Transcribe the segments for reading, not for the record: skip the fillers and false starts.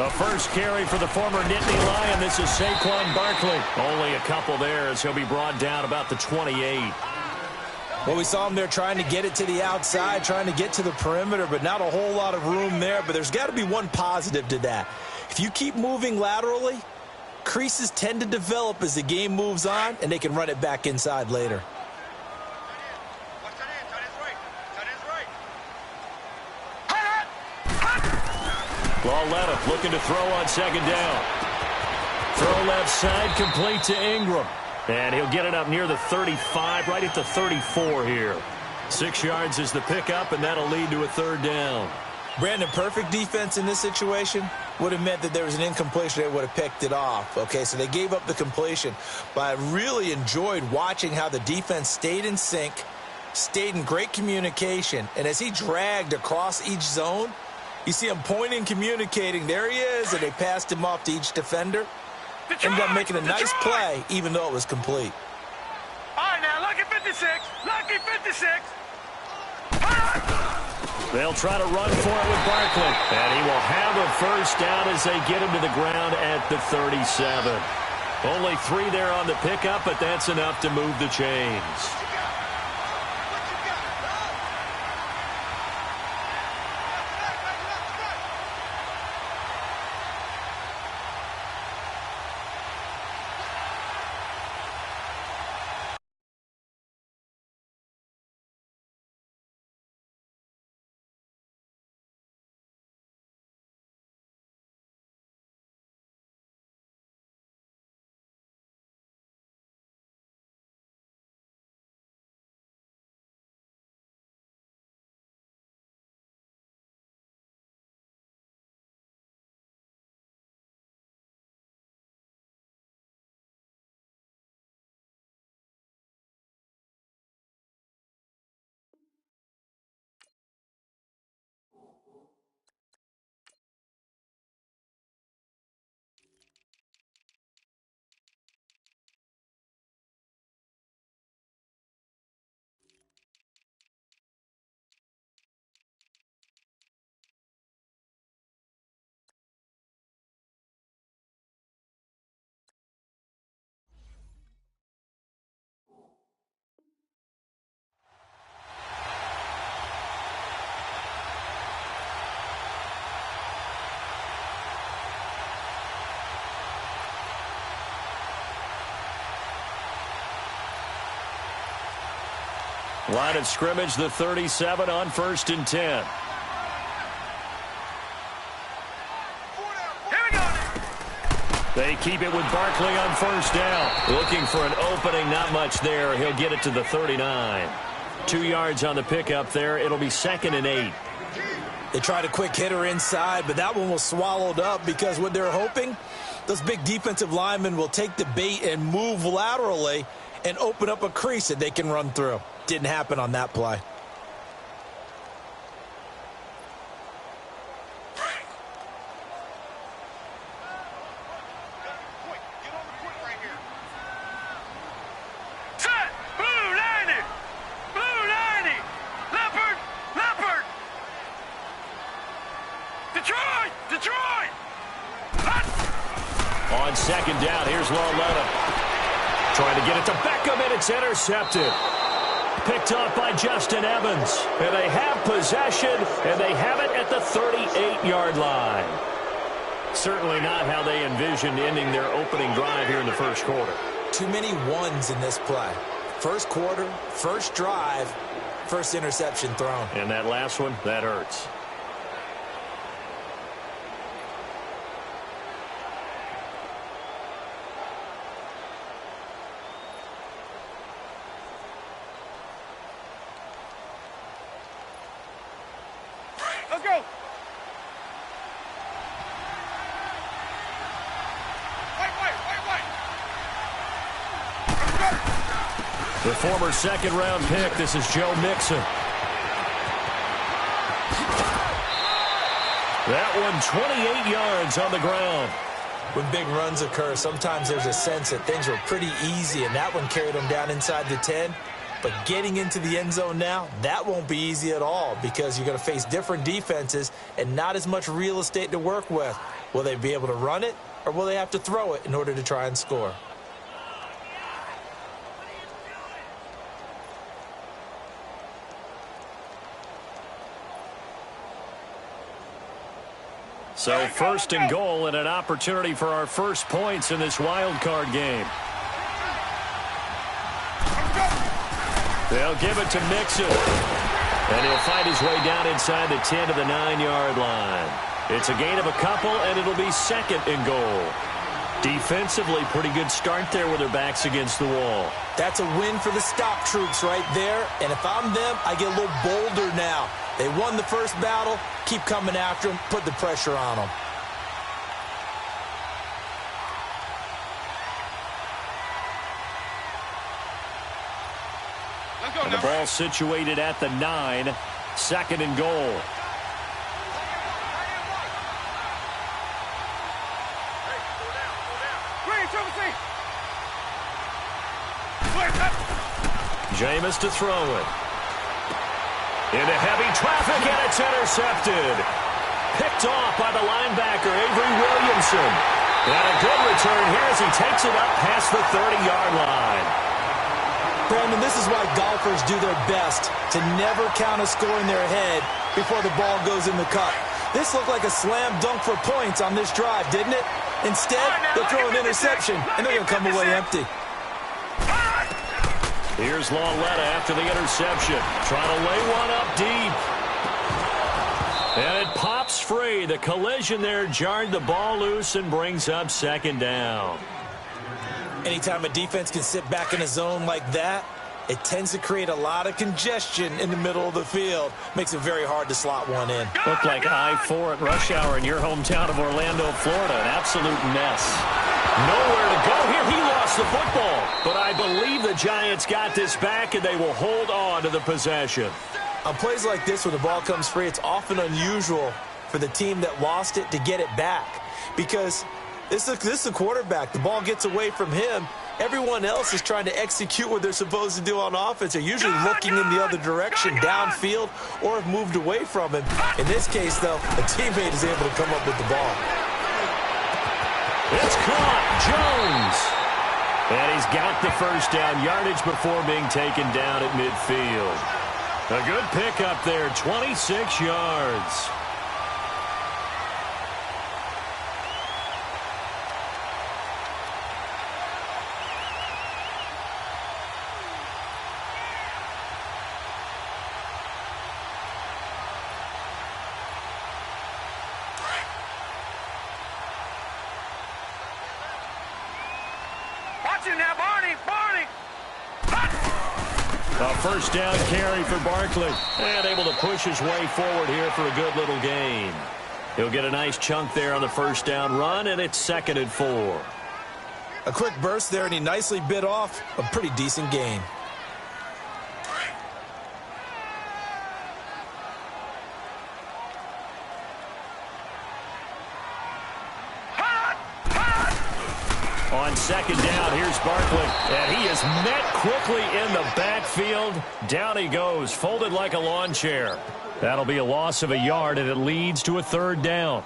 A first carry for the former Nittany Lion. This is Saquon Barkley. Only a couple there as he'll be brought down about the 28. Well, we saw him there trying to get it to the outside, trying to get to the perimeter, but not a whole lot of room there. But there's got to be one positive to that. If you keep moving laterally, creases tend to develop as the game moves on, and they can run it back inside later. Ball let him, looking to throw on second down. Throw left side, complete to Ingram. And he'll get it up near the 35, right at the 34 here. 6 yards is the pickup, and that'll lead to a third down. Brandon, perfect defense in this situation would have meant that there was an incompletion. They would have picked it off. Okay, so they gave up the completion. But I really enjoyed watching how the defense stayed in sync, stayed in great communication. And as he dragged across each zone, you see him pointing, communicating. There he is, and they passed him off to each defender. Ended up making a nice play, even though it was complete. All right, now, lucky 56. Lucky 56. They'll try to run for it with Barkley. And he will have a first down as they get him to the ground at the 37. Only 3 there on the pickup, but that's enough to move the chains. Line of scrimmage, the 37 on 1st and 10. Here we go. They keep it with Barkley on 1st down. Looking for an opening, not much there. He'll get it to the 39. 2 yards on the pickup there. It'll be 2nd and 8. They tried a quick hitter inside, but that one was swallowed up because what they're hoping, those big defensive linemen will take the bait and move laterally and open up a crease that they can run through. Didn't happen on that play. Set. Blue 90. Blue 90. Leopard. Leopard. Detroit. Detroit. On 2nd down, here's Loletta. Trying to get it to Beckham, and it's intercepted. Picked off by Justin Evans. And they have possession, and they have it at the 38-yard line. Certainly not how they envisioned ending their opening drive here in the first quarter. Too many ones in this play. First quarter, first drive, first interception thrown. And that last one, that hurts. Let's go. The former 2nd-round pick, this is Joe Mixon. That one, 28 yards on the ground. When big runs occur, sometimes there's a sense that things were pretty easy, and that one carried them down inside the 10. But getting into the end zone now, that won't be easy at all because you're going to face different defenses and not as much real estate to work with. Will they be able to run it, or will they have to throw it in order to try and score? So first and goal and an opportunity for our first points in this wild card game. They'll give it to Mixon. And he'll find his way down inside the 10 to the 9-yard line. It's a gain of a couple, and it'll be second and goal. Defensively, pretty good start there with their backs against the wall. That's a win for the stop troops right there. And if I'm them, I get a little bolder now. They won the first battle. Keep coming after them. Put the pressure on them. And the ball situated at the 9. Second and goal. Jameis to throw it. Into heavy traffic, and it's intercepted. Picked off by the linebacker, Avery Williamson. And a good return here as he takes it up past the 30-yard line. Brandon, this is why golfers do their best to never count a score in their head before the ball goes in the cup. This looked like a slam dunk for points on this drive, didn't it? Instead, they'll throw an interception, and they're going to come away empty. Here's Lauletta after the interception. Trying to lay one up deep. And it pops free. The collision there jarred the ball loose and brings up second down. Anytime a defense can sit back in a zone like that, it tends to create a lot of congestion in the middle of the field. Makes it very hard to slot one in. Looked like I-4 at rush hour in your hometown of Orlando, Florida. An absolute mess. Nowhere to go here. He lost the football. But I believe the Giants got this back, and they will hold on to the possession. On plays like this, when the ball comes free, it's often unusual for the team that lost it to get it back. Because this is the quarterback. The ball gets away from him. Everyone else is trying to execute what they're supposed to do on offense. They're usually looking in the other direction, downfield, or have moved away from him. In this case, though, a teammate is able to come up with the ball. It's caught. Jones. And he's got the first down yardage before being taken down at midfield. A good pickup there, 26 yards. Now, Barney! A first down carry for Barkley. And able to push his way forward here for a good little gain. He'll get a nice chunk there on the first down run, and it's second and 4. A quick burst there, and he nicely bit off a pretty decent gain. On second down, here's Barkley. And he is met quickly in the backfield. Down he goes, folded like a lawn chair. That'll be a loss of a yard, and it leads to a third down.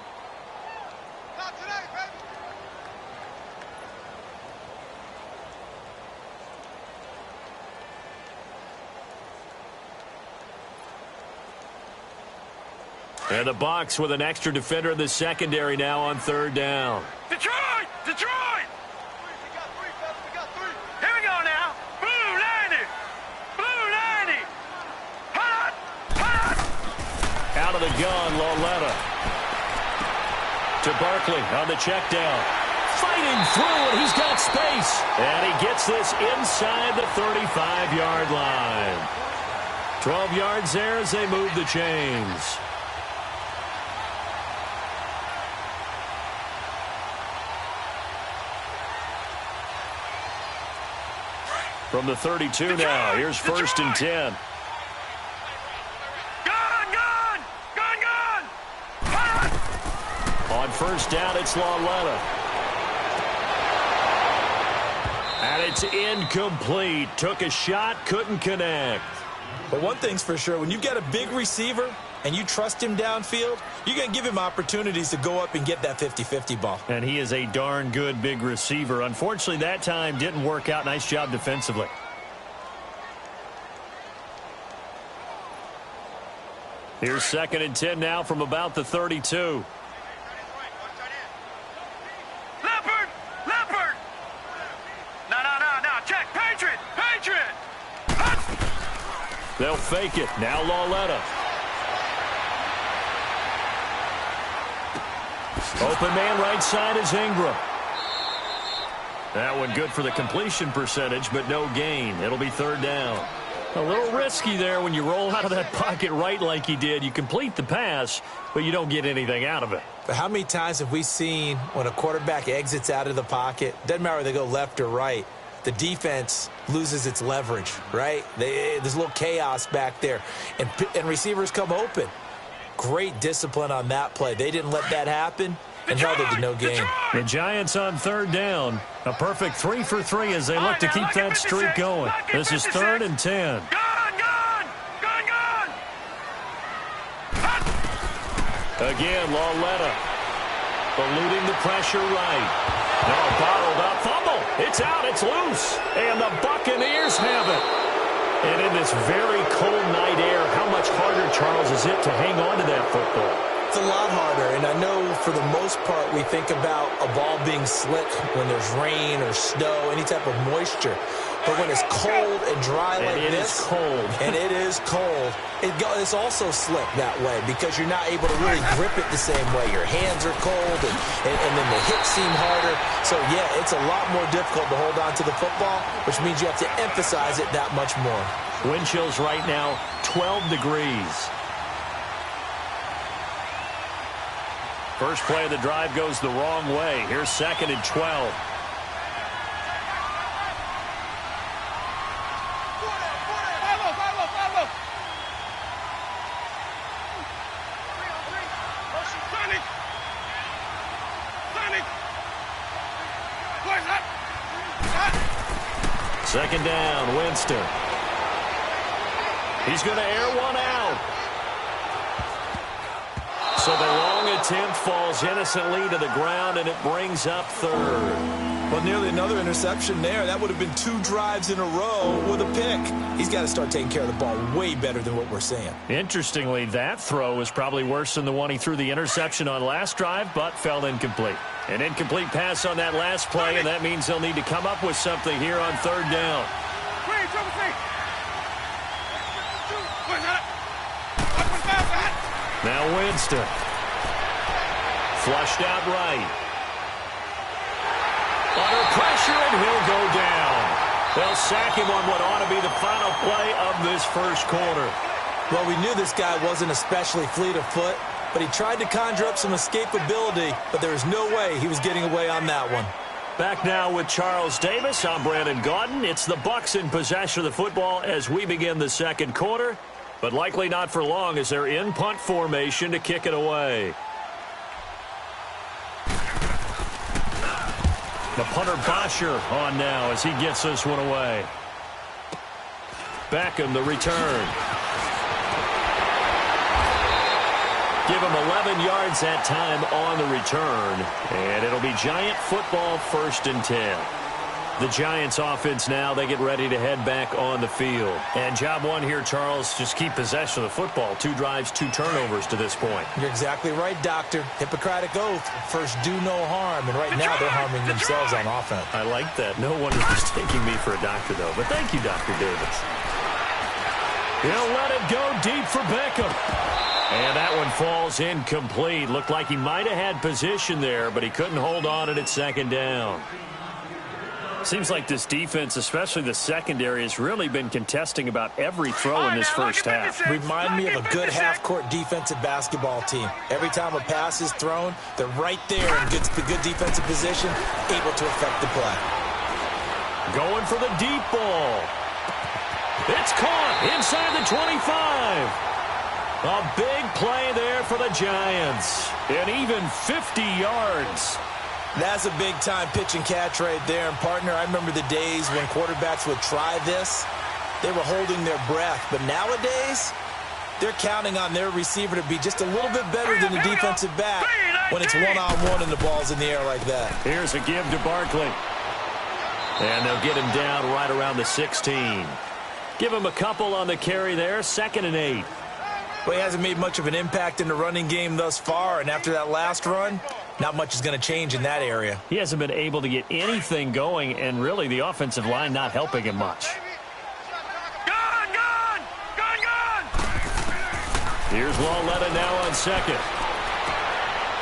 And the Bucs with an extra defender in the secondary now on third down. Detroit! Here we go now. Blue 90! Hot! Out of the gun, Lauletta. To Barkley on the check down. Fighting through, and he's got space. And he gets this inside the 35-yard line. 12 yards there as they move the chains. From the 32 now, here's first and 10. Gun! On first down, it's Lauletta. And it's incomplete. Took a shot, couldn't connect. But one thing's for sure, when you've got a big receiver and you trust him downfield, you're going to give him opportunities to go up and get that 50-50 ball. And he is a darn good big receiver. Unfortunately, that time didn't work out. Nice job defensively. Here's 2nd and 10 now from about the 32. Leopard! Leopard! No, check! Patriot! Patriot! They'll fake it. Now Lauletta. Open man right side is Ingram. That one good for the completion percentage, but no gain. It'll be 3rd down. A little risky there when you roll out of that pocket right like he did. You complete the pass, but you don't get anything out of it. But how many times have we seen when a quarterback exits out of the pocket, doesn't matter whether they go left or right, the defense loses its leverage, right? There's a little chaos back there, and receivers come open. Great discipline on that play. They didn't let that happen, and held it to no gain. The Giants on 3rd down. A perfect 3 for 3 as they look to keep that streak going. This is 3rd and 10. Gone! Again, Lauletta eluding the pressure right. Now bottled up fumble. It's out. It's loose. And the Buccaneers have it. And in this very cold night air, how much harder, Charles, is it to hang on to that football? It's a lot harder, and I know for the most part we think about a ball being slick when there's rain or snow, any type of moisture. But when it's cold and dry like this, it is cold. And it is cold, it's also slick that way because you're not able to really grip it the same way. Your hands are cold, and then the hits seem harder. So, yeah, it's a lot more difficult to hold on to the football, which means you have to emphasize it that much more. Wind chills right now, 12 degrees. First play of the drive goes the wrong way. Here's 2nd and 12. Second down, Winston. He's going to air one out. So the long attempt falls innocently to the ground, and it brings up 3rd. Well, nearly another interception there. That would have been 2 drives in a row with a pick. He's got to start taking care of the ball way better than what we're seeing. Interestingly, that throw was probably worse than the one he threw the interception on last drive, but fell incomplete. An incomplete pass on that last play, and that means they'll need to come up with something here on 3rd down. Now Winston. Flushed out right. Under pressure, and he'll go down. They'll sack him on what ought to be the final play of this first quarter. Well, we knew this guy wasn't especially fleet of foot, but he tried to conjure up some escapability, but there was no way he was getting away on that one. Back now with Charles Davis. I'm Brandon Gaudin. It's the Bucs in possession of the football as we begin the second quarter, but likely not for long as they're in punt formation to kick it away. The punter Bosher on now as he gets this one away. Beckham, the return. Give him 11 yards that time on the return. And it'll be Giant football, 1st and 10. The Giants offense now, they get ready to head back on the field. And job one here, Charles, just keep possession of the football. 2 drives, 2 turnovers to this point. You're exactly right, Doctor. Hippocratic oath. First, do no harm. And right now, they're harming themselves on offense. I like that. No one is mistaking me for a doctor, though. But thank you, Dr. Davis. He'll let it go deep for Beckham. And that one falls incomplete. Looked like he might have had position there, but he couldn't hold on it at 2nd down. Seems like this defense, especially the secondary, has really been contesting about every throw in this first half. Remind me of a good half-court defensive basketball team. Every time a pass is thrown, they're right there in good defensive position, able to affect the play. Going for the deep ball. It's caught inside the 25. A big play there for the Giants. And even 50 yards. That's a big-time pitch and catch right there. And, partner, I remember the days when quarterbacks would try this. They were holding their breath. But nowadays, they're counting on their receiver to be just a little bit better than the defensive back when it's one-on-one and the ball's in the air like that. Here's a give to Barkley. And they'll get him down right around the 16. Give him a couple on the carry there, 2nd and 8. Well, he hasn't made much of an impact in the running game thus far, and after that last run, not much is going to change in that area. He hasn't been able to get anything going, and really the offensive line not helping him much. Gone! Here's Walletta now on 2nd.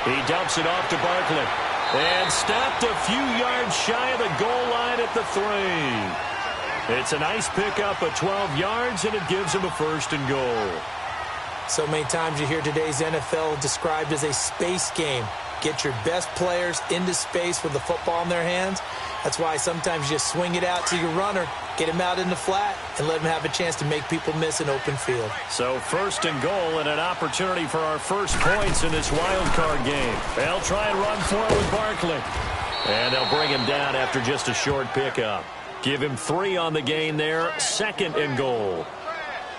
He dumps it off to Barkley. And stopped a few yards shy of the goal line at the 3. It's a nice pickup of 12 yards, and it gives him a 1st and goal. So many times you hear today's NFL described as a space game. Get your best players into space with the football in their hands. That's why sometimes you just swing it out to your runner, get him out in the flat, and let him have a chance to make people miss an open field. So 1st and goal and an opportunity for our first points in this wild card game. They'll try and run for it with Barkley. And they'll bring him down after just a short pickup. Give him 3 on the gain there, 2nd and goal.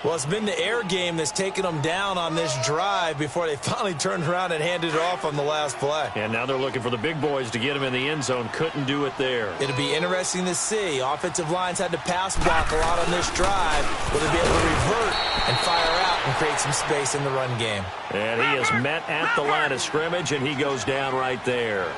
Well, it's been the air game that's taken them down on this drive before they finally turned around and handed it off on the last play. And now they're looking for the big boys to get him in the end zone. Couldn't do it there. It'll be interesting to see. Offensive lines had to pass block a lot on this drive. Will they be able to revert and fire out and create some space in the run game? And he is met at the line of scrimmage, and he goes down right there.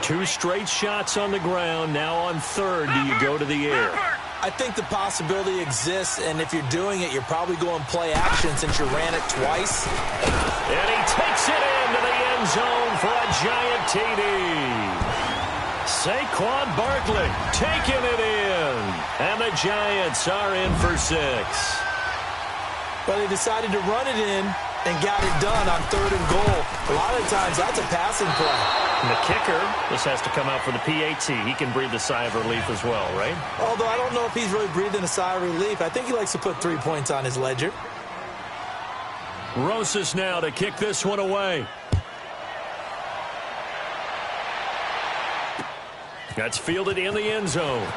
2 straight shots on the ground. Now on 3rd, do you go to the air? I think the possibility exists, and if you're doing it, you're probably going play action since you ran it twice. And he takes it into the end zone for a giant TD. Saquon Barkley taking it in. And the Giants are in for 6. Well, they decided to run it in and got it done on 3rd and goal. A lot of times, that's a passing play. And the kicker, this has to come out for the PAT. He can breathe a sigh of relief as well, right? Although I don't know if he's really breathing a sigh of relief. I think he likes to put 3 points on his ledger. Rosas now to kick this one away. That's fielded in the end zone.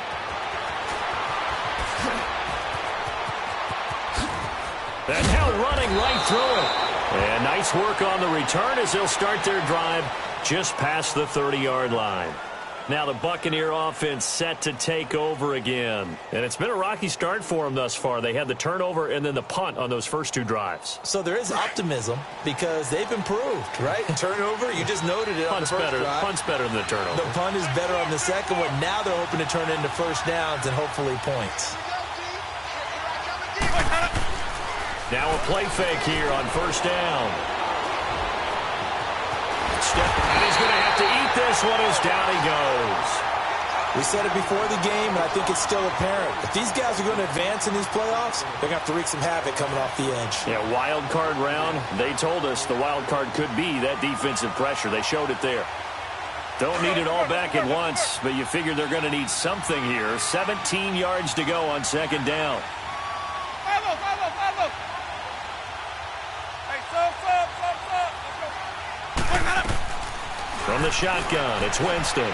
And now running right through it. And nice work on the return as they'll start their drive just past the 30-yard line. Now the Buccaneer offense set to take over again. And it's been a rocky start for them thus far. They had the turnover and then the punt on those first 2 drives. So there is optimism because they've improved, right? Turnover, you just noted it on the first drive. Punt's better than the turnover. The punt is better on the second one. Now they're hoping to turn it into first downs and hopefully points. Now a play fake here on 1st down. And he's going to have to eat this one as down he goes. We said it before the game, and I think it's still apparent. If these guys are going to advance in these playoffs, they're going to have to wreak some havoc coming off the edge. Yeah, wild card round. They told us the wild card could be that defensive pressure. They showed it there. Don't need it all back at once, but you figure they're going to need something here. 17 yards to go on 2nd down. From the shotgun, it's Winston.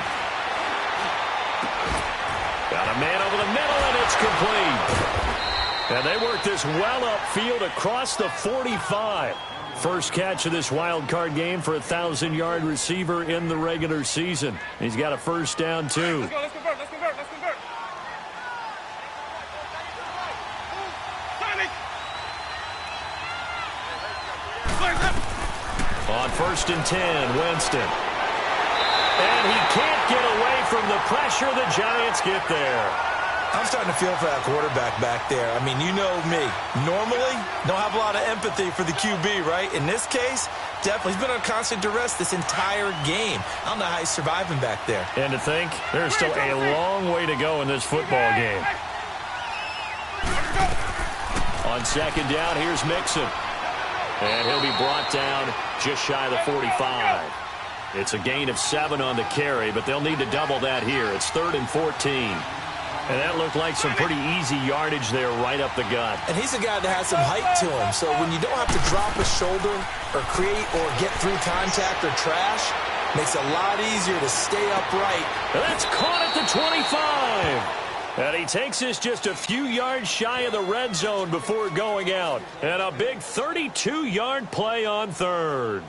Got a man over the middle, and it's complete. And they work this well upfield across the 45. First catch of this wild card game for a 1,000-yard receiver in the regular season. He's got a 1st down, too. Let's convert. On 1st and 10, Winston. And he can't get away from the pressure. The Giants get there. I'm starting to feel for that quarterback back there. I mean, you know me. Normally, don't have a lot of empathy for the QB, right? In this case, definitely. He's been on constant duress this entire game. I don't know how he's surviving back there. And to think, there's still a long way to go in this football game. On 2nd down, here's Mixon. And he'll be brought down just shy of the 45. It's a gain of 7 on the carry, but they'll need to double that here. It's 3rd and 14. And that looked like some pretty easy yardage there right up the gut. And he's a guy that has some height to him. So when you don't have to drop a shoulder or create or get through contact or trash, makes it a lot easier to stay upright. And that's caught at the 25. And he takes us just a few yards shy of the red zone before going out. And a big 32-yard play on third.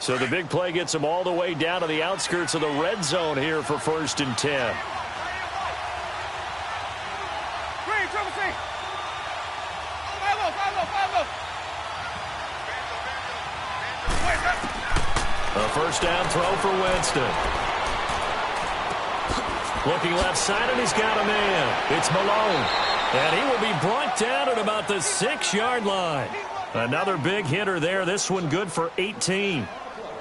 So the big play gets him all the way down to the outskirts of the red zone here for 1st and 10. A first down throw for Winston. Looking left side, and he's got a man. It's Malone. And he will be brought down at about the 6-yard line. Another big hitter there. This one good for 18.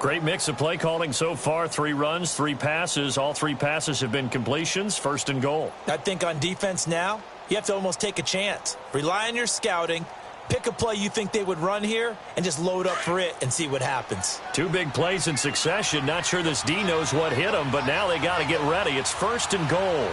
Great mix of play calling so far. 3 runs, 3 passes. All 3 passes have been completions. 1st and goal. I think on defense now, you have to almost take a chance. Rely on your scouting. Pick a play you think they would run here and just load up for it and see what happens. 2 big plays in succession. Not sure this D knows what hit him, but now they got to get ready. It's 1st and goal.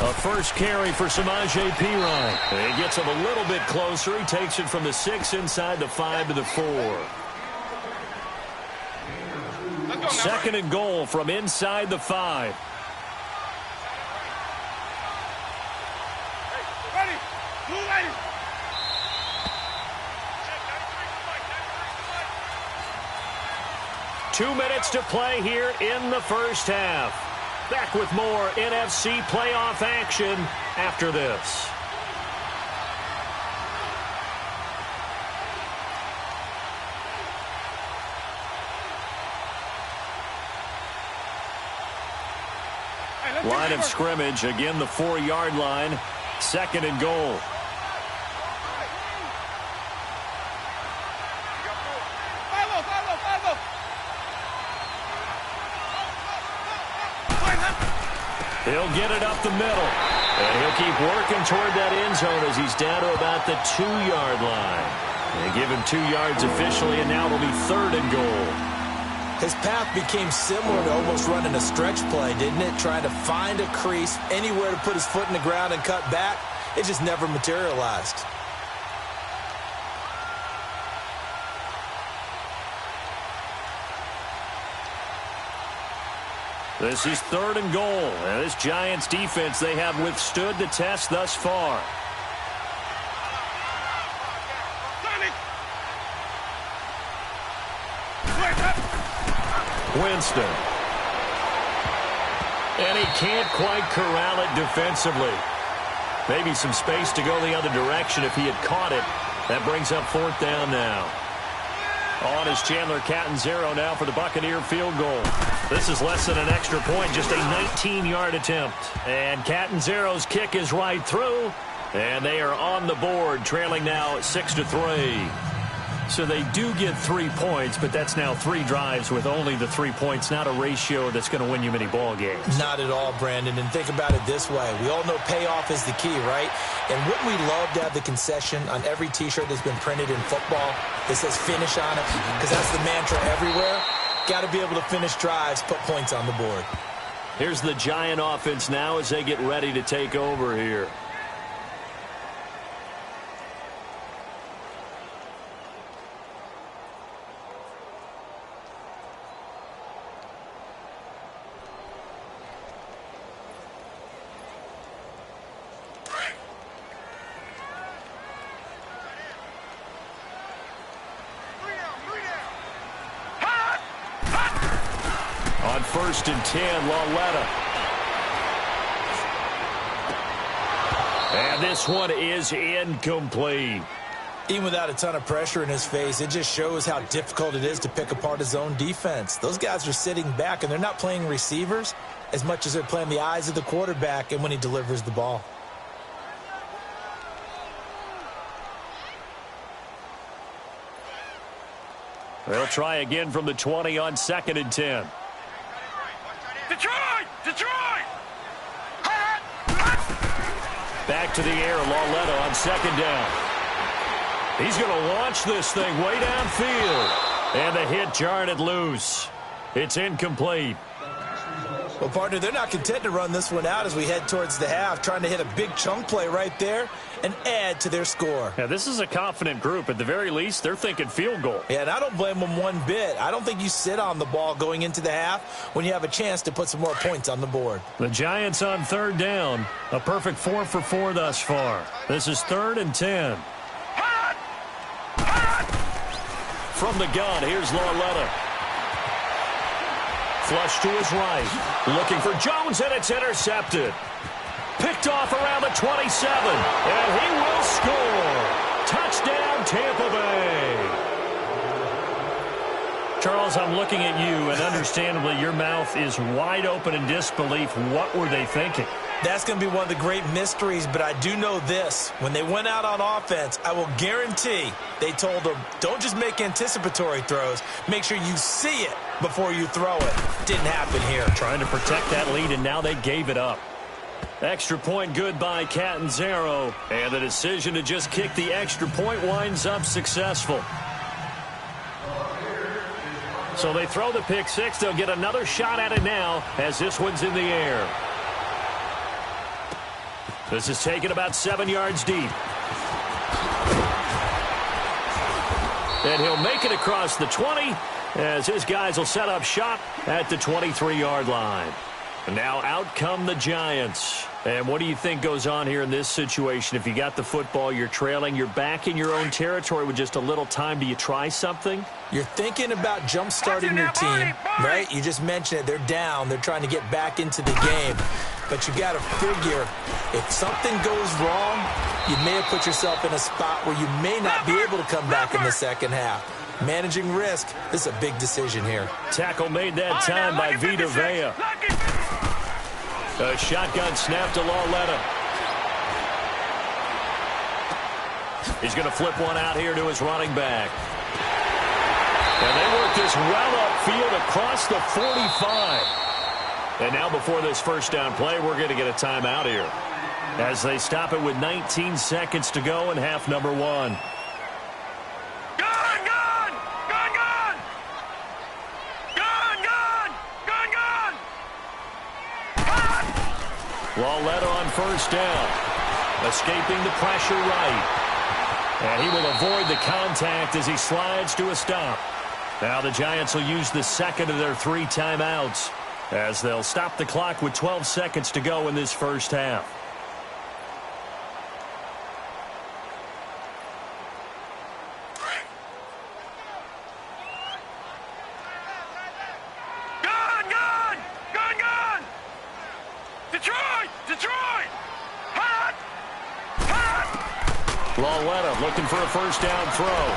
A first carry for Samaje Perine. He gets him a little bit closer. He takes it from the 6 inside the 5 to the 4. 2nd and goal from inside the 5. Ready. Move ready. Two minutes to play here in the first half. Back with more NFC playoff action after this. Line of scrimmage, again the 4-yard line. 2nd and goal. He'll get it up the middle. And he'll keep working toward that end zone as he's down to about the 2-yard line. They give him 2 yards officially, and now it'll be 3rd and goal. His path became similar to almost running a stretch play, didn't it? Trying to find a crease, anywhere to put his foot in the ground and cut back. It just never materialized. This is 3rd and goal. And this Giants defense, they have withstood the test thus far. Winston. And he can't quite corral it defensively. Maybe some space to go the other direction if he had caught it. That brings up 4th down now. On is Chandler Catanzaro now for the Buccaneer field goal. This is less than an extra point, just a 19-yard attempt. And Catanzaro's kick is right through. And they are on the board, trailing now 6-3. So they do get 3 points, but that's now 3 drives with only the 3 points, not a ratio that's going to win you many ball games. Not at all, Brandon. And think about it this way. We all know payoff is the key, right? And wouldn't we love to have the concession on every T-shirt that's been printed in football that says finish on it? Because that's the mantra everywhere. Got to be able to finish drives, put points on the board. Here's the Giant offense now as they get ready to take over here. On 1st and 10, Lauletta. And this one is incomplete. Even without a ton of pressure in his face, it just shows how difficult it is to pick apart his own defense. Those guys are sitting back, and they're not playing receivers as much as they're playing the eyes of the quarterback and when he delivers the ball. They'll try again from the 20 on 2nd and 10. Detroit! Detroit! Back to the air, Lauletta on 2nd down. He's going to launch this thing way downfield. And the hit jarred it loose. It's incomplete. Well, partner, they're not content to run this one out as we head towards the half, trying to hit a big chunk play right there and add to their score. Yeah, this is a confident group. At the very least, they're thinking field goal. Yeah, and I don't blame them one bit. I don't think you sit on the ball going into the half when you have a chance to put some more points on the board. The Giants on third down. A perfect 4 for 4 thus far. This is 3rd and 10. From the gun, here's Lauletta. Flush to his right. Looking for Jones, and it's intercepted. Picked off around the 27. And he will score. Touchdown, Tampa Bay. Charles, I'm looking at you, and understandably, your mouth is wide open in disbelief. What were they thinking? That's going to be one of the great mysteries, but I do know this. When they went out on offense, I will guarantee they told them, don't just make anticipatory throws. Make sure you see it before you throw it. Didn't happen here. Trying to protect that lead, and now they gave it up. Extra point good by Catanzaro, and the decision to just kick the extra point winds up successful. So they throw the pick six. They'll get another shot at it now as this one's in the air. This is taken about 7 yards deep. And he'll make it across the 20 as his guys will set up shop at the 23-yard line. And now out come the Giants. And what do you think goes on here in this situation? If you got the football, you're trailing, you're back in your own territory with just a little time. Do you try something? You're thinking about jump-starting your team, right? You just mentioned it. They're down. They're trying to get back into the game. But you got to figure, if something goes wrong, you may have put yourself in a spot where you may not be able to come back in the second half. Managing risk, this is a big decision here. Tackle made that time by Vita Vea. A shotgun snap to Lauletta. He's going to flip one out here to his running back. And they work this well upfield across the 45. And now before this first down play, we're going to get a timeout here as they stop it with 19 seconds to go in half number 1. Lauletta on first down. Escaping the pressure right. And he will avoid the contact as he slides to a stop. Now the Giants will use the second of their 3 timeouts as they'll stop the clock with 12 seconds to go in this first half. Lauletta looking for a first down throw.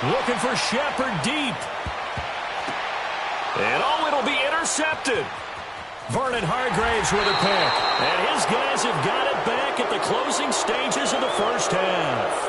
Looking for Shepard deep. And it'll be intercepted. Vernon Hargraves with a pick. And his guys have got it back at the closing stages of the first half.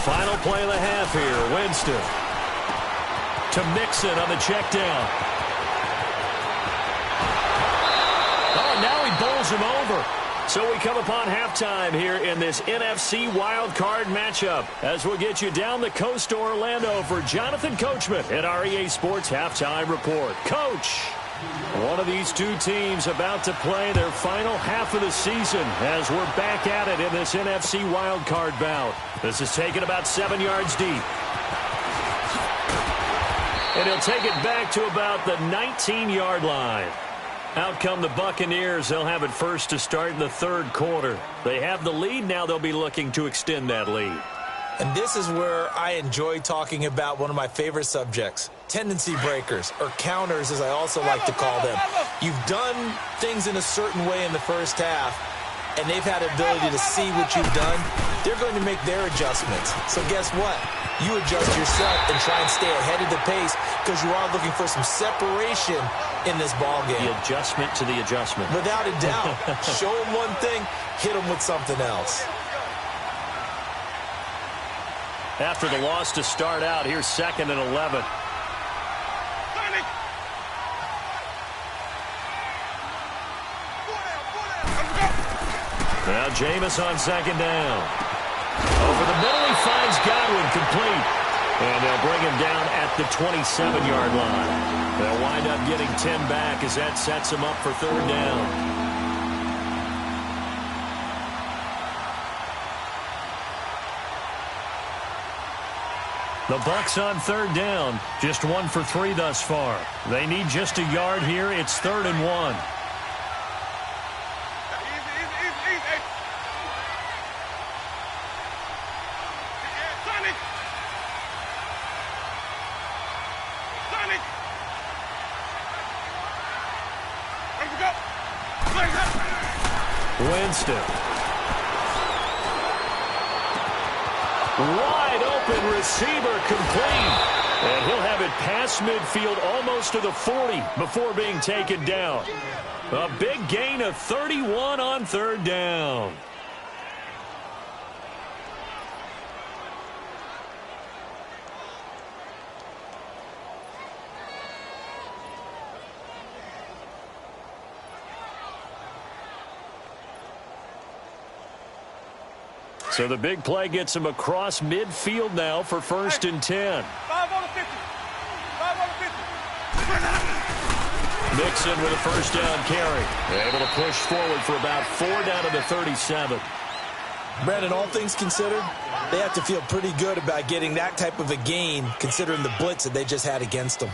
Final play of the half here. Winston to Mixon on the check down. Oh, now he bowls him over. So we come upon halftime here in this NFC wild card matchup as we'll get you down the coast to Orlando for Jonathan Coachman at our EA Sports Halftime Report. Coach, one of these two teams about to play their final half of the season as we're back at it in this NFC wildcard bout. This is taken about 7 yards deep. And he'll take it back to about the 19-yard line. Out come the Buccaneers. They'll have it first to start in the third quarter. They have the lead. Now they'll be looking to extend that lead. And this is where I enjoy talking about one of my favorite subjects, tendency breakers, or counters as I also like to call them. You've done things in a certain way in the first half, and they've had the ability to see what you've done. They're going to make their adjustments. So guess what? You adjust yourself and try and stay ahead of the pace because you are looking for some separation in this ball game. The adjustment to the adjustment. Without a doubt. Show them one thing, hit them with something else. after the loss to start out. Here's 2nd and 11. Now Jameis on 2nd down. Over the middle, he finds Godwin complete. And they'll bring him down at the 27-yard line. They'll wind up getting 10 back as that sets him up for 3rd down. The Bucs on 3rd down. Just 1 for 3 thus far. They need just a yard here. It's 3rd and 1. Winston. Wide open receiver complete. And he'll have it past midfield almost to the 40 before being taken down. A big gain of 31 on 3rd down. So the big play gets him across midfield now for 1st and 10. 5 on the 50. 5 on the 50. Mixon with a 1st down carry. Able to push forward for about 4 down to the 37. Brandon, all things considered, they have to feel pretty good about getting that type of a gain considering the blitz that they just had against them.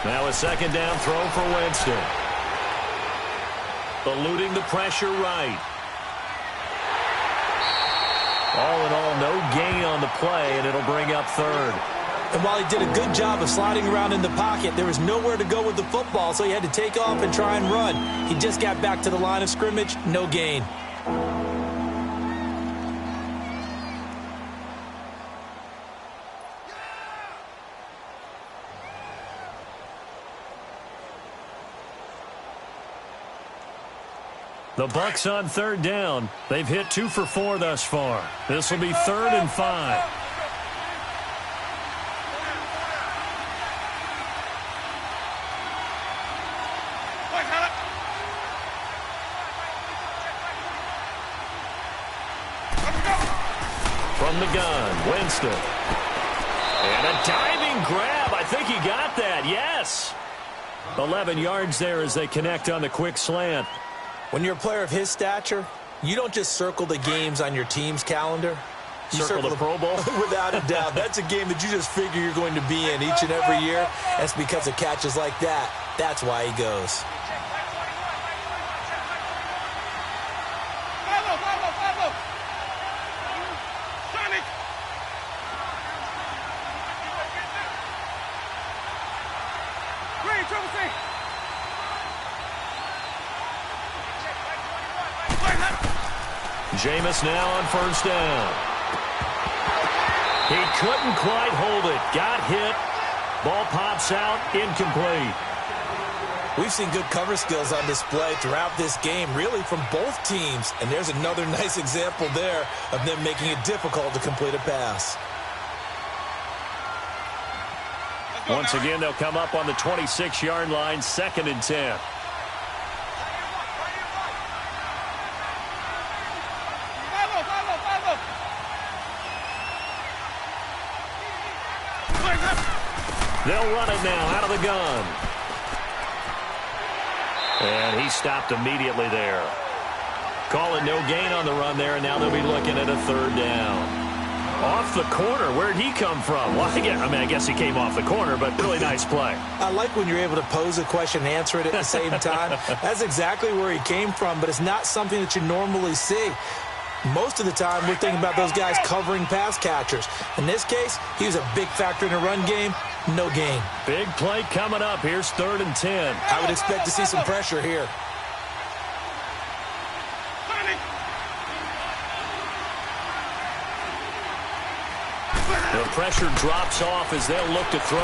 Now a 2nd down throw for Winston. Eluding the pressure right. All in all, no gain on the play, and it'll bring up 3rd. And while he did a good job of sliding around in the pocket, there was nowhere to go with the football, so he had to take off and try and run. He just got back to the line of scrimmage, no gain. The Bucs on 3rd down. They've hit 2 for 4 thus far. This will be 3rd and 5. From the gun, Winston. And a diving grab. I think he got that, yes. 11 yards there as they connect on the quick slant. When you're a player of his stature, you don't just circle the games on your team's calendar. You circle the Pro Bowl? Without a doubt. That's a game that you just figure you're going to be in each and every year. That's because of catches like that. That's why he goes. Jameis now on 1st down. He couldn't quite hold it. Got hit. Ball pops out. Incomplete. We've seen good cover skills on display throughout this game, really from both teams. And there's another nice example there of them making it difficult to complete a pass. Once again, they'll come up on the 26-yard line, 2nd and 10. They'll run it now out of the gun. And he stopped immediately there. Calling no gain on the run there, and now they'll be looking at a 3rd down. Off the corner. Where'd he come from? Well, I guess he came off the corner, but really nice play. I like when you're able to pose a question and answer it at the same time. That's exactly where he came from, but it's not something that you normally see. Most of the time, we're thinking about those guys covering pass catchers. In this case, he was a big factor in the run game. No gain. Big play coming up. Here's 3rd and 10. I would expect to see some pressure here. The pressure drops off as they'll look to throw.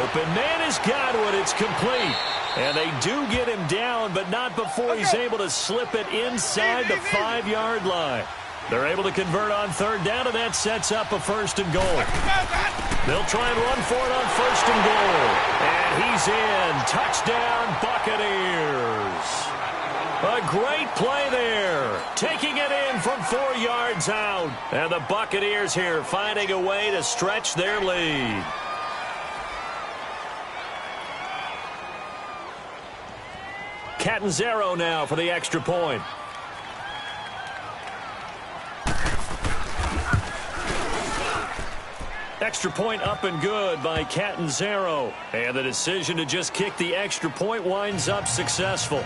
Open man has got one. It's complete. And they do get him down, but not before he's able to slip it inside the 5-yard line. They're able to convert on 3rd down, and that sets up a 1st and goal. They'll try and run for it on 1st and goal. And he's in. Touchdown, Buccaneers. A great play there. Taking it in from 4 yards out. And the Buccaneers here finding a way to stretch their lead. Catanzaro now for the extra point. Extra point up and good by Catanzaro. And the decision to just kick the extra point winds up successful.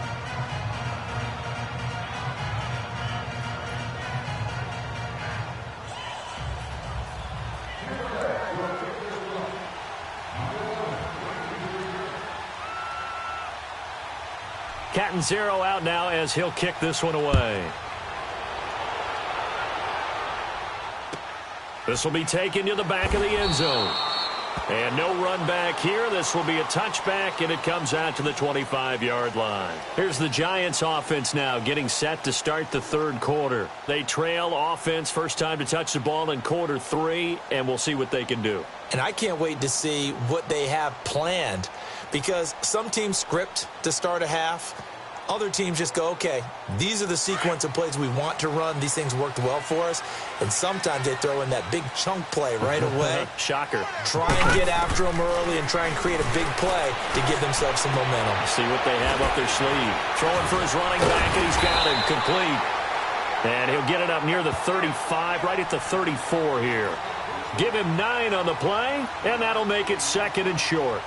Catanzaro out now as he'll kick this one away. This will be taken to the back of the end zone. And no run back here. This will be a touchback, and it comes out to the 25-yard line. Here's the Giants offense now getting set to start the 3rd quarter. They trail offense, first time to touch the ball in quarter 3, and we'll see what they can do. And I can't wait to see what they have planned, because some teams script to start a half. Other teams just go, okay, these are the sequence of plays we want to run. These things worked well for us. And sometimes they throw in that big chunk play right away. Shocker. Try and get after them early and try and create a big play to give themselves some momentum. See what they have up their sleeve. Throwing for his running back, and he's got him complete. And he'll get it up near the 35, right at the 34 here. Give him 9 on the play, and that'll make it 2nd and short.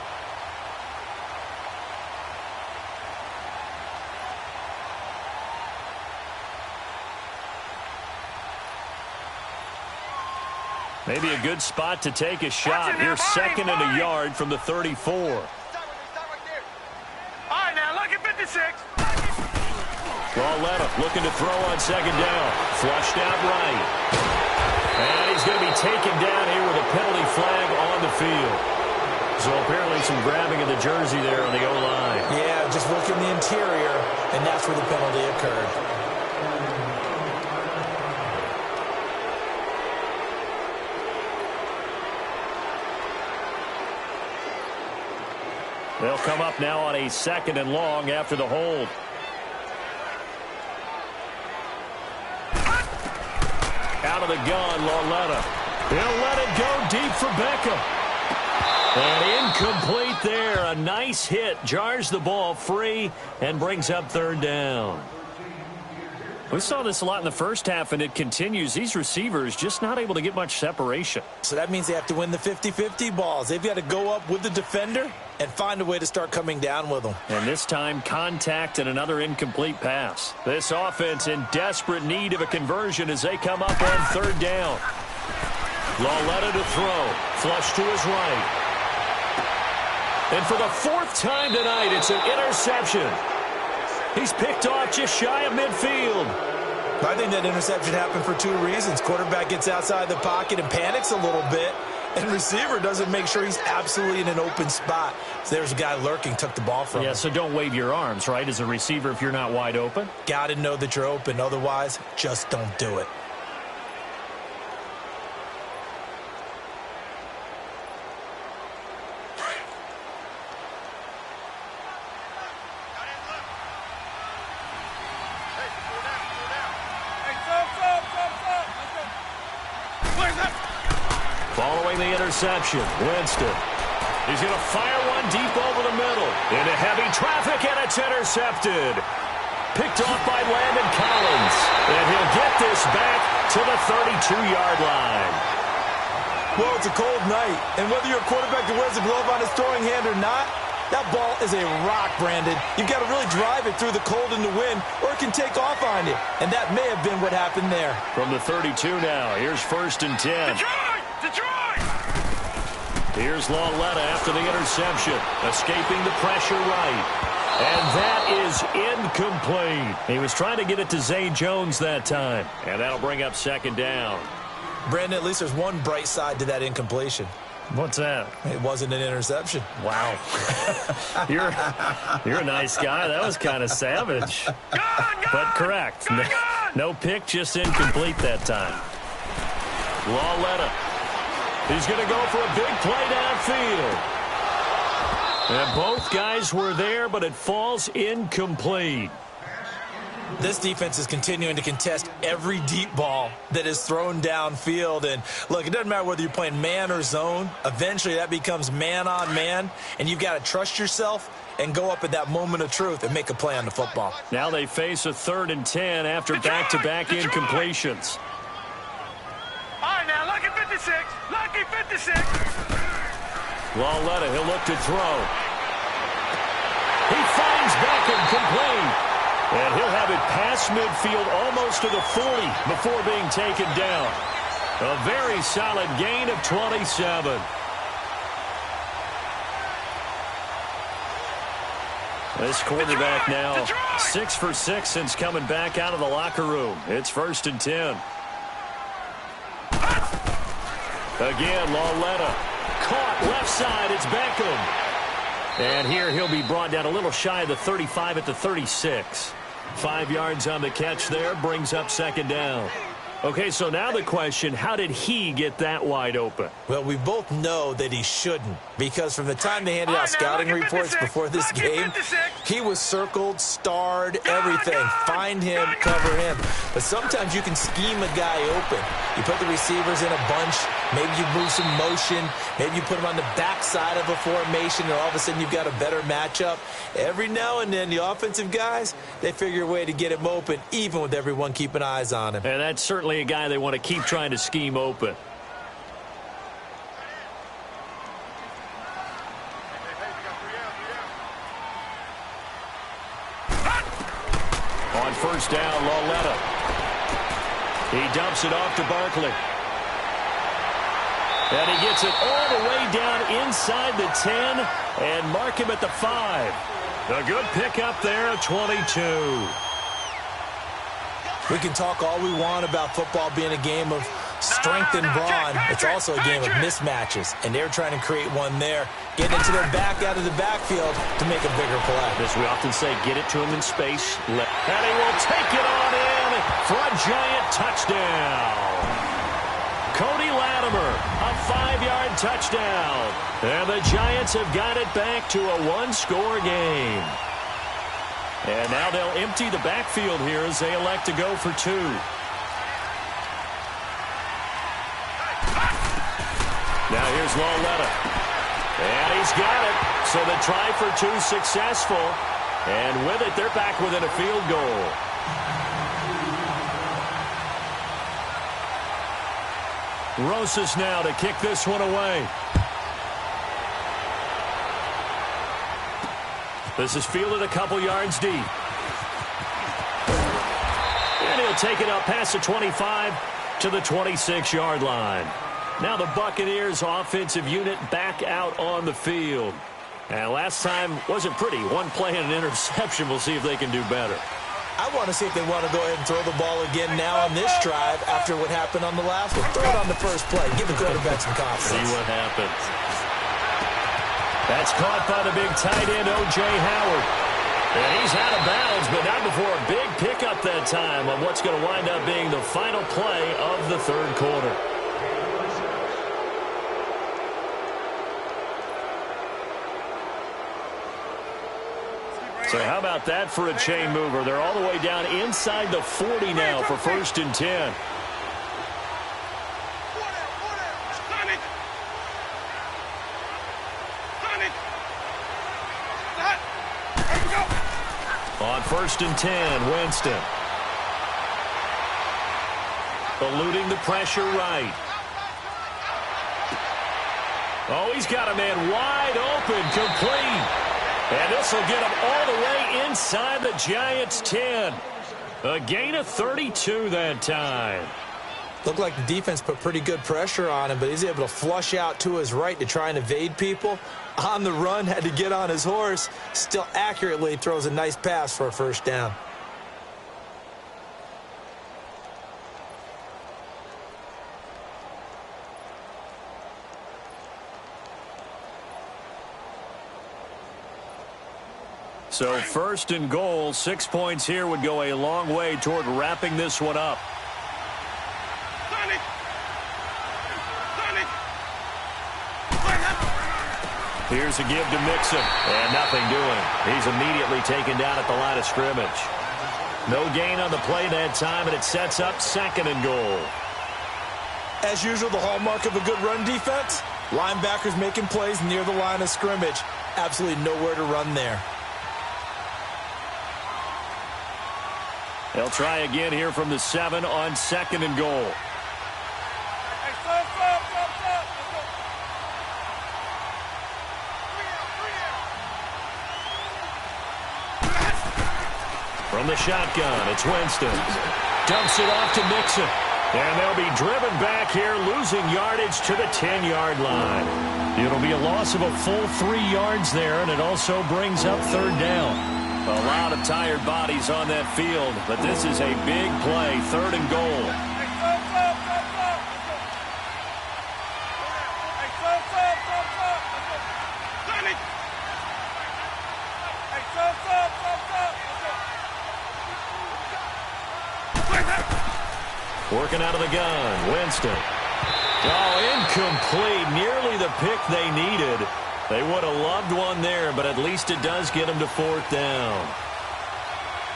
Maybe a good spot to take a shot. Here's 2nd and a yard from the 34. All right, now, look at 56. Lauletta looking to throw on 2nd down. Flushed out right. And he's going to be taken down here with a penalty flag on the field. So apparently some grabbing of the jersey there on the O-line. Yeah, just look in the interior, and that's where the penalty occurred. They'll come up now on a 2nd and long after the hold. Out of the gun, Lauletta. He'll let it go deep for Beckham. And incomplete there. A nice hit. Jars the ball free and brings up 3rd down. We saw this a lot in the first half, and it continues. These receivers just not able to get much separation. So that means they have to win the 50-50 balls. They've got to go up with the defender and find a way to start coming down with them. And this time, contact and another incomplete pass. This offense in desperate need of a conversion as they come up on 3rd down. Lauletta to throw. Flush to his right. And for the 4th time tonight, it's an interception. He's picked off just shy of midfield. I think that interception happened for 2 reasons. Quarterback gets outside the pocket and panics a little bit, and receiver doesn't make sure he's absolutely in an open spot. So there's a guy lurking, took the ball from him. Yeah, so don't wave your arms, right, as a receiver if you're not wide open. Got to know that you're open. Otherwise, just don't do it. Following the interception, Winston. He's going to fire one deep over the middle. Into heavy traffic, and it's intercepted. Picked off by Landon Collins. And he'll get this back to the 32-yard line. Well, it's a cold night, and whether you're a quarterback that wears a glove on his throwing hand or not, that ball is a rock, Brandon. You've got to really drive it through the cold and the wind, or it can take off on you. And that may have been what happened there. From the 32 now, here's 1st and 10. Detroit! Detroit! Here's Lauletta after the interception, escaping the pressure right. And that is incomplete. He was trying to get it to Zay Jones that time. And that'll bring up second down. Brandon, at least there's one bright side to that incompletion. What's that? It wasn't an interception. Wow. You're a nice guy. That was kind of savage. But correct. No pick, just incomplete that time. Lauletta. He's going to go for a big play downfield. And both guys were there, but it falls incomplete. This defense is continuing to contest every deep ball that is thrown downfield. And, look, it doesn't matter whether you're playing man or zone. Eventually, that becomes man on man, and you've got to trust yourself and go up at that moment of truth and make a play on the football. Now they face a 3rd and 10 after back-to-back incompletions. All right, now, lucky 56. Lucky 56. Lauletta, he'll look to throw. He finds Beckham complete. And he'll have it past midfield almost to the 40 before being taken down. A very solid gain of 27. This quarterback now 6 for 6 since coming back out of the locker room. It's 1st and 10. Again, Lauletta. Caught left side. It's Beckham. And here he'll be brought down a little shy of the 35 at the 36. 5 yards on the catch there, brings up second down. Okay, so now the question, how did he get that wide open? Well, we both know that he shouldn't, because from the time they handed out scouting reports before this game, he was circled, starred, everything. Find him, cover him. But sometimes you can scheme a guy open. You put the receivers in a bunch, maybe you move some motion, maybe you put them on the backside of a formation, and all of a sudden you've got a better matchup. Every now and then, the offensive guys, they figure a way to get him open, even with everyone keeping eyes on him. And that's certainly a guy they want to keep trying to scheme open. On 1st down, Lauletta. He dumps it off to Barkley. And he gets it all the way down inside the 10 and mark him at the 5. A good pickup there of 22. We can talk all we want about football being a game of strength and brawn. It's also a game of mismatches, and they're trying to create one there, getting into their back out of the backfield to make a bigger play. As we often say, get it to him in space. And he will take it on in for a giant touchdown. Cody Latimer, a 5-yard touchdown. And the Giants have got it back to a 1-score game. And now they'll empty the backfield here as they elect to go for 2. Now here's Lauletta. And he's got it. So the try for 2 successful. And with it, they're back within a field goal. Rosas now to kick this one away. This is fielded a couple yards deep. And he'll take it up past the 25 to the 26-yard line. Now the Buccaneers offensive unit back out on the field. And last time wasn't pretty. One play and an interception. We'll see if they can do better. I want to see if they want to go ahead and throw the ball again now on this drive after what happened on the last one. Throw it on the first play. Give the quarterback some confidence. See what happens. That's caught by the big tight end, O.J. Howard. And he's out of bounds, but not before a big pickup that time on what's going to wind up being the final play of the third quarter. So how about that for a chain mover? They're all the way down inside the 40 now for 1st and 10. On 1st and 10, Winston. Eluding the pressure right. Oh, he's got a man wide open, complete. And this will get him all the way inside the Giants' 10. A gain of 32 that time. Looked like the defense put pretty good pressure on him, but he's able to flush out to his right to try and evade people. On the run, had to get on his horse. Still accurately throws a nice pass for a first down. So first and goal, 6 points here would go a long way toward wrapping this one up. Here's a give to Mixon, and nothing doing. He's immediately taken down at the line of scrimmage. No gain on the play that time, and it sets up second and goal. As usual, the hallmark of a good run defense, linebackers making plays near the line of scrimmage. Absolutely nowhere to run there. They'll try again here from the 7 on second and goal. From the shotgun, it's Winston. Dumps it off to Mixon. And they'll be driven back here, losing yardage to the 10-yard line. It'll be a loss of a full 3 yards there, and it also brings up third down. A lot of tired bodies on that field, but this is a big play, third and goal. Working out of the gun, Winston. Oh, incomplete, nearly the pick they needed. They would have loved one there, but at least it does get them to fourth down.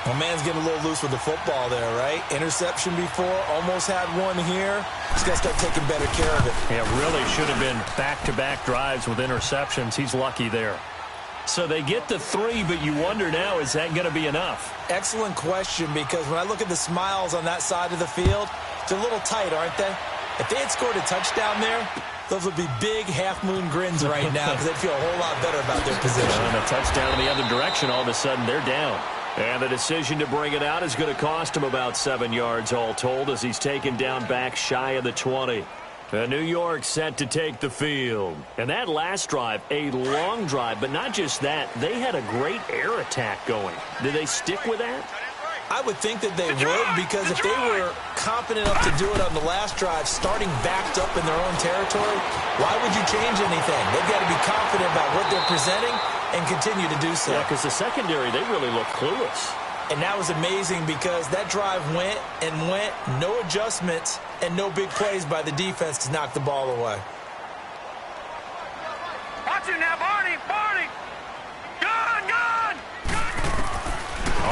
Well, man's getting a little loose with the football there, right? Interception before, almost had one here. He's got to start taking better care of it. Yeah, really should have been back-to-back drives with interceptions. He's lucky there. So they get the 3, but you wonder now, is that going to be enough? Excellent question, because when I look at the smiles on that side of the field, they're a little tight, aren't they? If they had scored a touchdown there, those would be big half-moon grins right now because they'd feel a whole lot better about their position. And a touchdown in the other direction, all of a sudden they're down. And the decision to bring it out is going to cost him about 7 yards all told as he's taken down back shy of the 20. New York set to take the field. And that last drive, a long drive, but not just that. They had a great air attack going. Did they stick with that? I would think that they would, because if they were confident enough to do it on the last drive, starting backed up in their own territory, why would you change anything? They've got to be confident about what they're presenting and continue to do so. Yeah, because the secondary, they really look clueless. And that was amazing because that drive went and went, no adjustments and no big plays by the defense to knock the ball away. Watch it now, Barney! Barney! Gone! Gone!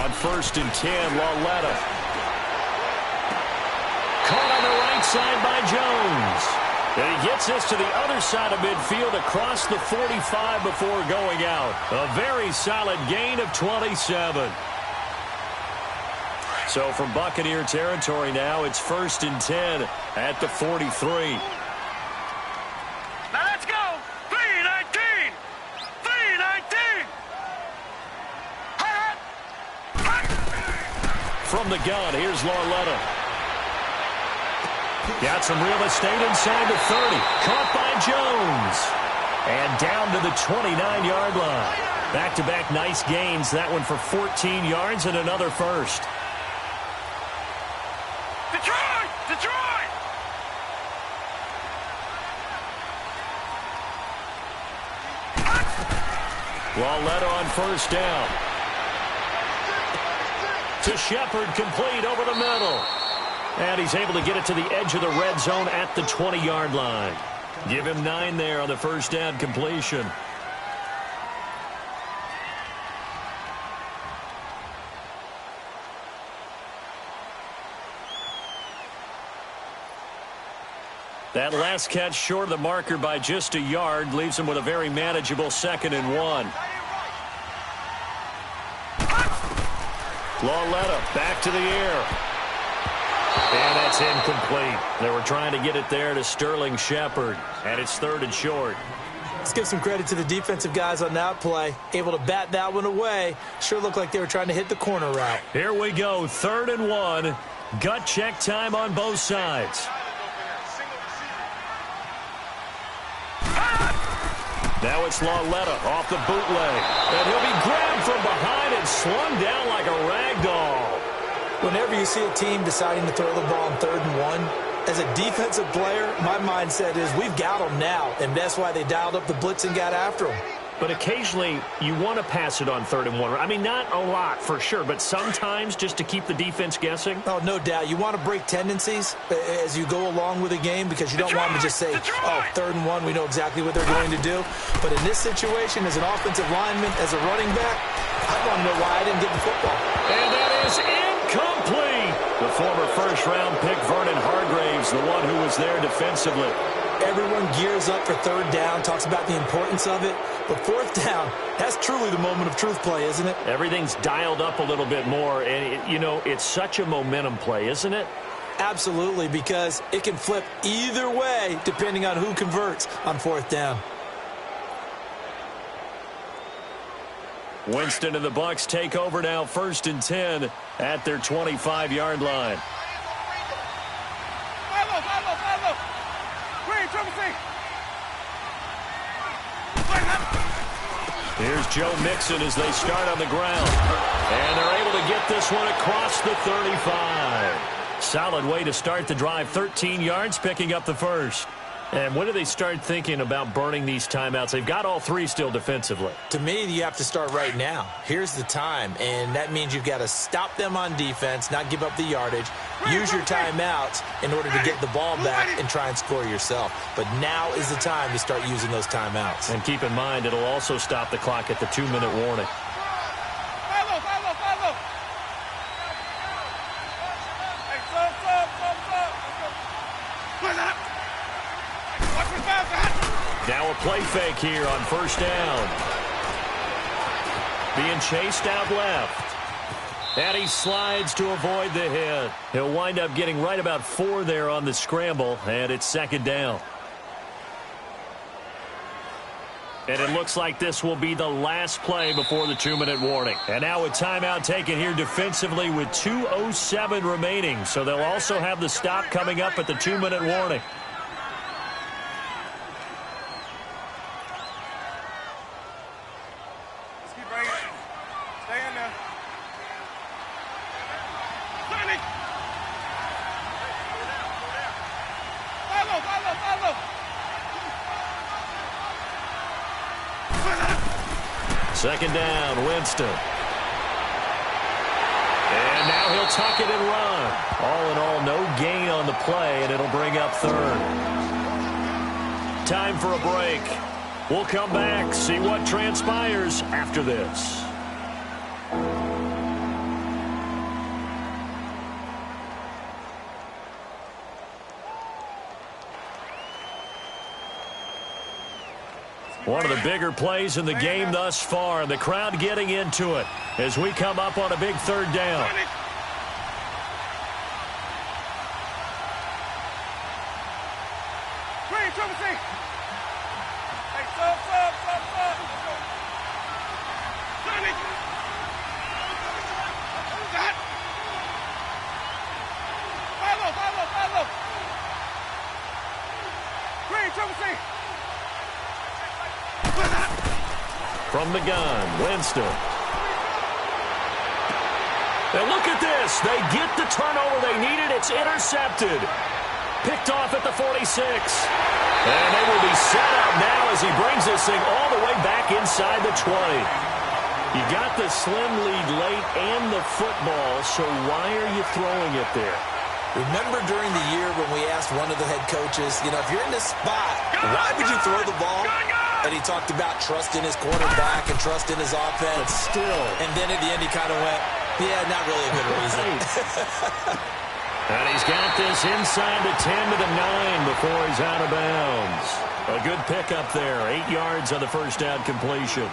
On first and 10, Lauletta. Caught on the right side by Jones. And he gets this to the other side of midfield across the 45 before going out. A very solid gain of 27. So from Buccaneer territory now, it's first and 10 at the 43. Now let's go! 3-19! 3-19! From the gun, here's Lauletta. Got some real estate inside the 30. Caught by Jones. And down to the 29-yard line. Back-to-back nice gains. That one for 14 yards and another first. Detroit! Detroit! Lauletta on first down. To Shepard, complete over the middle. And he's able to get it to the edge of the red zone at the 20-yard line. Give him 9 there on the first down completion. That last catch short of the marker by just a yard leaves him with a very manageable 2nd and 1. Lauletta back to the air. And that's incomplete. They were trying to get it there to Sterling Shepard. And it's 3rd and short. Let's give some credit to the defensive guys on that play. Able to bat that one away. Sure looked like they were trying to hit the corner route. Here we go, 3rd and 1. Gut check time on both sides. Now it's Lauletta off the bootleg. And he'll be grabbed from behind and slung down like a rag doll. Whenever you see a team deciding to throw the ball on 3rd and 1, as a defensive player, my mindset is we've got them now, and that's why they dialed up the blitz and got after them. But occasionally, you want to pass it on 3rd and 1. I mean, not a lot, for sure, but sometimes just to keep the defense guessing. Oh, no doubt. You want to break tendencies as you go along with the game because you don't want them to just say, oh, 3rd and 1, we know exactly what they're going to do. But in this situation, as an offensive lineman, as a running back, I want to know why I didn't get the football. And that is incomplete. The former first-round pick, Vernon Hargraves, the one who was there defensively. Everyone gears up for 3rd down, talks about the importance of it. But 4th down, that's truly the moment of truth play, isn't it? Everything's dialed up a little bit more. And, it's such a momentum play, isn't it? Absolutely, because it can flip either way depending on who converts on 4th down. Winston and the Bucs take over now, 1st and 10 at their 25-yard line. Here's Joe Mixon as they start on the ground. And they're able to get this one across the 35. Solid way to start the drive. 13 yards, picking up the first. And when do they start thinking about burning these timeouts? They've got all 3 still defensively. To me, you have to start right now. Here's the time, and that means you've got to stop them on defense, not give up the yardage, use your timeouts in order to get the ball back and try and score yourself. But now is the time to start using those timeouts. And keep in mind, it'll also stop the clock at the 2-minute warning. Now a play fake here on 1st down. Being chased out left. And he slides to avoid the hit. He'll wind up getting right about 4 there on the scramble, and it's 2nd down. And it looks like this will be the last play before the 2-minute warning. And now a timeout taken here defensively with 2:07 remaining. So they'll also have the stop coming up at the 2-minute warning. Second down, Winston. And now he'll tuck it and run. All in all, no gain on the play, and it'll bring up 3rd. Time for a break. We'll come back, see what transpires after this. One of the bigger plays in the game thus far. The crowd getting into it as we come up on a big 3rd down. From the gun, Winston. And look at this. They get the turnover they needed. It's intercepted. Picked off at the 46. And they will be set up now as he brings this thing all the way back inside the 20. You got the slim lead late and the football, so why are you throwing it there? Remember during the year when we asked one of the head coaches, if you're in this spot, why would you throw the ball? And he talked about trust in his quarterback and trust in his offense. But still. And then at the end he kind of went, yeah, not really a good reason. And he's got this inside the 10 to the 9 before he's out of bounds. A good pickup there. 8 yards on the first down completion.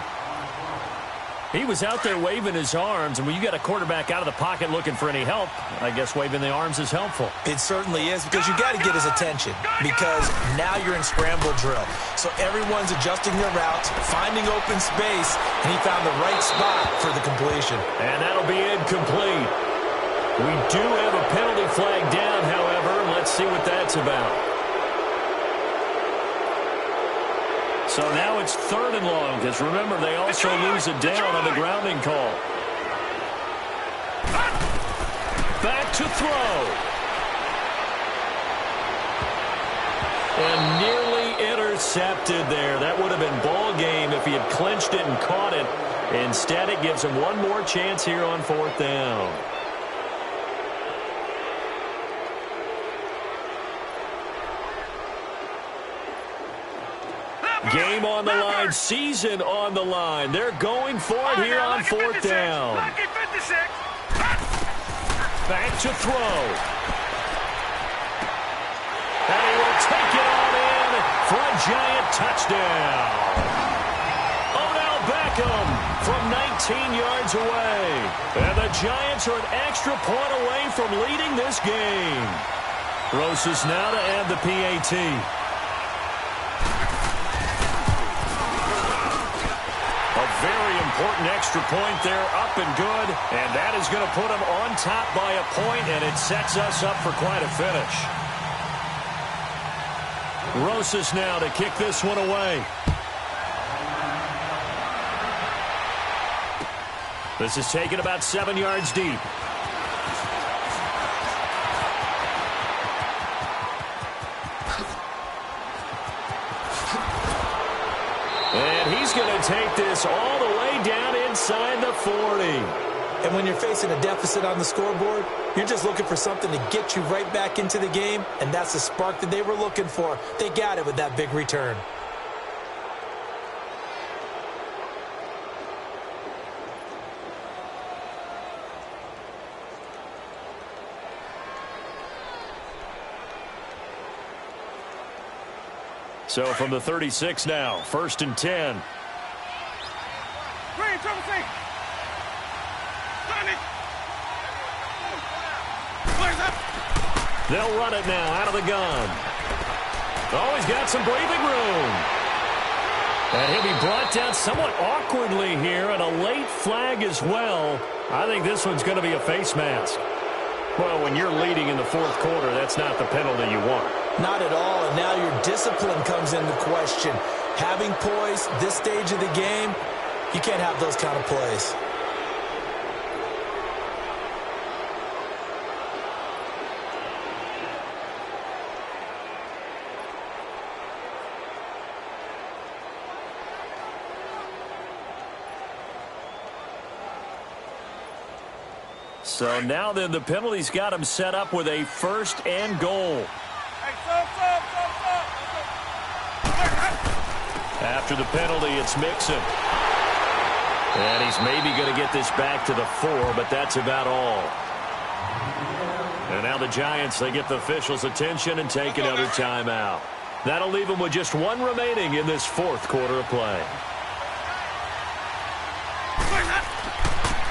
He was out there waving his arms, and when you got a quarterback out of the pocket looking for any help, I guess waving the arms is helpful. It certainly is, because you got to get his attention, because now you're in scramble drill. So everyone's adjusting their routes, finding open space, and he found the right spot for the completion. And that'll be incomplete. We do have a penalty flag down, however. Let's see what that's about. So now it's 3rd and long, because remember, they also lose it down on the grounding call. Back to throw. And nearly intercepted there. That would have been ball game if he had clinched it and caught it. Instead, it gives him one more chance here on 4th down. Game on the line, season on the line. They're going for it here on 4th down. Back to throw. And he will take it on in for a giant touchdown. Odell Beckham from 19 yards away. And the Giants are an extra point away from leading this game. Rosas now to add the PAT. Very important extra point there, up and good. And that is going to put them on top by a point, and it sets us up for quite a finish. Rosas now to kick this one away. This is taken about 7 yards deep. And he's going to take this all the way down inside the 40. And when you're facing a deficit on the scoreboard, you're just looking for something to get you right back into the game, and that's the spark that they were looking for. They got it with that big return. So from the 36 now, 1st and 10. They'll run it now out of the gun. Oh, he's got some breathing room. And he'll be brought down somewhat awkwardly here, and a late flag as well. I think this one's going to be a face mask. Well, when you're leading in the 4th quarter, that's not the penalty you want. Not at all, and now your discipline comes into question. Having poise this stage of the game, you can't have those kind of plays. So now then the penalty's got him set up with a 1st and goal. After the penalty, it's Mixon. And he's maybe going to get this back to the 4, but that's about all. And now the Giants, they get the officials' attention and take another timeout. That'll leave them with just one remaining in this 4th quarter of play.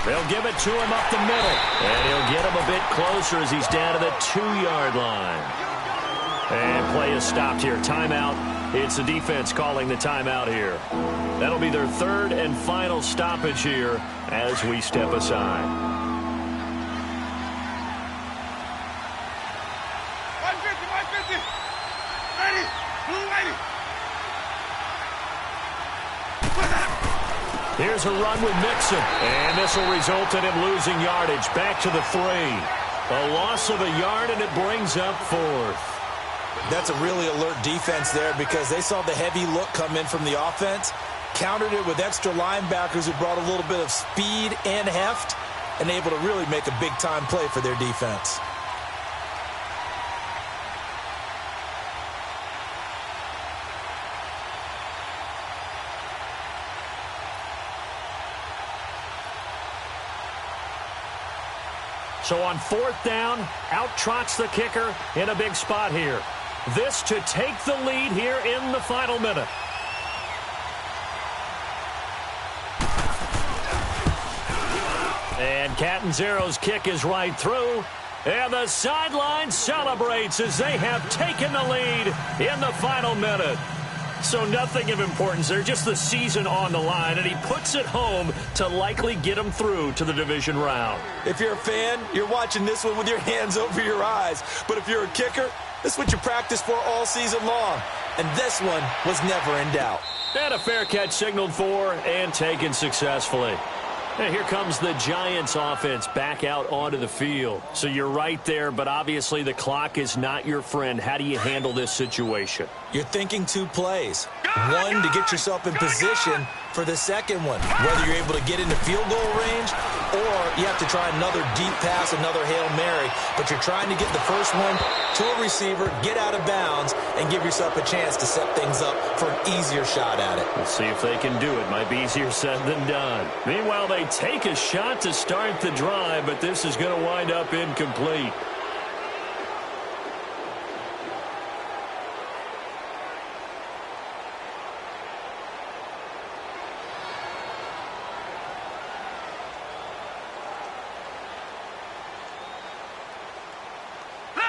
They'll give it to him up the middle. And he'll get him a bit closer as he's down to the 2-yard line. And play is stopped here. Timeout. It's the defense calling the timeout here. That'll be their 3rd and final stoppage here as we step aside. 150. Ready. Blue ready. Here's a run with Mixon. And this will result in him losing yardage. Back to the 3. A loss of a yard, and it brings up 4th. That's a really alert defense there because they saw the heavy look come in from the offense, countered it with extra linebackers who brought a little bit of speed and heft, and able to really make a big-time play for their defense. So on 4th down, out trots the kicker in a big spot here. This to take the lead here in the final minute. And Catanzaro's kick is right through. And the sideline celebrates as they have taken the lead in the final minute. So nothing of importance there, just the season on the line, and he puts it home to likely get him through to the division round. If you're a fan, you're watching this one with your hands over your eyes. But if you're a kicker, this is what you practice for all season long. And this one was never in doubt. And a fair catch signaled for and taken successfully. And here comes the Giants offense back out onto the field. So you're right there, but obviously the clock is not your friend. How do you handle this situation? You're thinking 2 plays. One, to get yourself in position for the second one, whether you're able to get into field goal range or you have to try another deep pass, another Hail Mary, but you're trying to get the first one to a receiver, get out of bounds, and give yourself a chance to set things up for an easier shot at it. We'll see if they can do it. Might be easier said than done. Meanwhile, they take a shot to start the drive, but this is going to wind up incomplete.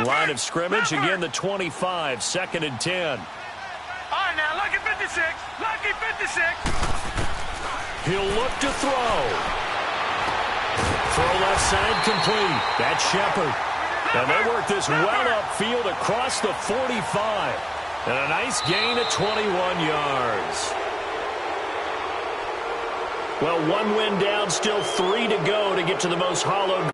Line of scrimmage, again the 25, 2nd and 10. All right, now, lucky 56. Lucky 56. He'll look to throw. Throw left side complete. That's Shepard. And they work this well upfield across the 45. And a nice gain of 21 yards. Well, 1 win down, still 3 to go to get to the most hollowed